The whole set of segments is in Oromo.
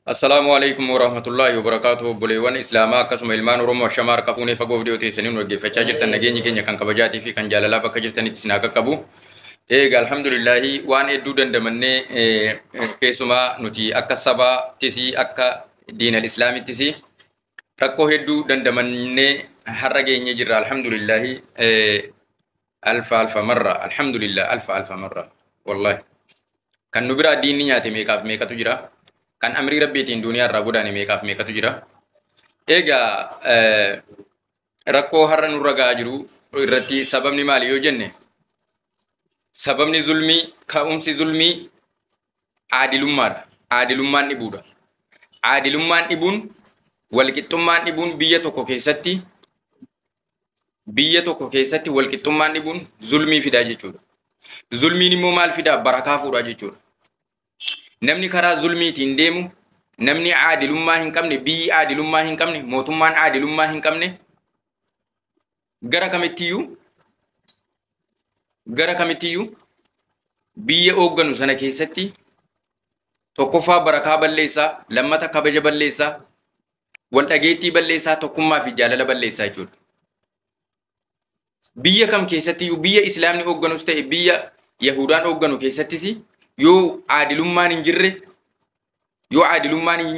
Assalamualaikum warahmatullahi wabarakatuh. Boleewwan Islaamaa akkasuma ilmaan Oromoo shamarra kafuunee fagoo viidiyoo teessaniin waggeeffachaa jirtan nageenyi keenya kan kabajaatii fi kan jaalalaa bakka jirtanitti isin akka qabu. Egaa alhamdulillahi waan hedduu dandamannee keessumaa nuti akka sabaattis akka diinal islaamittis rakkoo hedduu dandamannee har'a geenye jirra alhamdulillahi alfa marra alhamdulillah alfa marra wallahi kan nu biraa diinni nyaate meeqaaf meeqatu jira. Kan amri rabbiitiin duniyaa irraa godaane meeqaaf meeqatu jira. Egaa rakkoo har'a nurra gahaa jiru irratti sababni maali yoo jenne sababni zulmii ka'umsi zulmii aadilummaadha. Aadilummaan dhibuudha. Aadilummaan dhibuun walqixxummaan dhibuun biyya tokko keessatti walqixxummaan dhibuun zulmii fidaa jechuudha. Zulmiin immoo maal fidaa? Barakaa fuudhaa jechuudha. Namni karaa zulmiitiin deemu, namni aadilummaa hin qabne, biyyi aadilummaa hin qabne, mootummaan aadilummaa hin qabne gara kamittiyyuu biyya hoogganu sana keessatti tokkoffaa barakaa balleessaa, lammata kabaja balleessaa, wal dhageettii balleessaa, tokkummaa fi jaalala balleessaa jechuudha. Biyya kam keessattiyyuu biyya islaamni hoogganus ta'e biyya yahudaan hoogganu keessattis yoo aadilummaan hin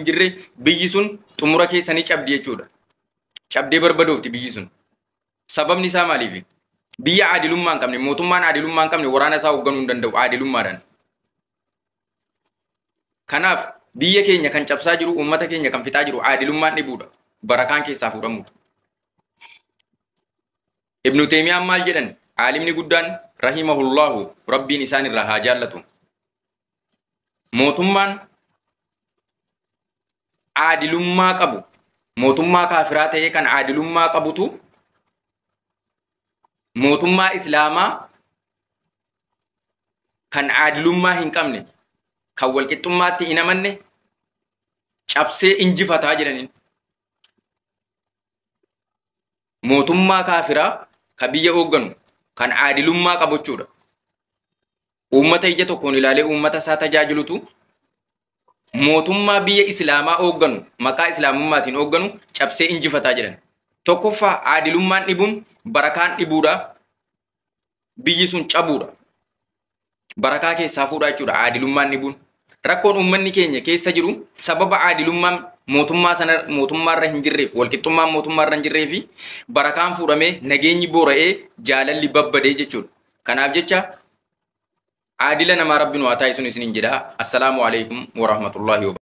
jirre biyyi sun xumura keessanii cabdi jechuudha. Cabdee barbadoofti biyyi sun. Sababni isaa maaliif? Biyya aadilummaa hin qabne, mootummaan aadilummaa hin qabne waraana isaa hoogganuu hin danda'u aadilummaadhaan. Kanaaf biyya keenya kan cabsaa jiru, uummata keenya kan fixaa jiru aadilummaan dhibuudha. Barakaan keessaa fuudhamuudha. Ibnu Teemiyaan maal jedhan? Aalimni guddaan rahimahullahu rabbiin isaan irraa haa jaallatu. Mootummaan aadilummaa qabu, mootummaa kaafiraa ta'ee kan aadilummaa qabutu mootummaa islaamaa kan aadilummaa hin qabne, kan walqixxummaatti hin amanne cabsee injifataa jedhaniin. Mootummaa kaafiraa ka biyya hoogganu kan aadilummaa qabu jechuudha. Uummata ija tokkoon ilaalee uummata isaa tajaajilutu mootummaa biyya islaamaa hoogganu maqaa islaamummaatiin hoogganu cabsee injifataa jedhan. Tokkoffaa aadilummaan dhibuun barakaan dhibuudha. Biyyi sun cabuudha. Barakaa keessaa fuudhaa jechuudha aadilummaan dhibuun. Rakkoon uummanni keenya keessa jiru sababa aadilummaan mootummaarra hin jirreef, walqixxummaan mootummaarra hin jirreefi barakaan fuudhamee nageenyi boora'ee jaalalli babbadee jechuudha. Kanaaf jecha عادلنا ما ربنا واتاي سن سنين جدا. السلام عليكم ورحمة الله وبركاته.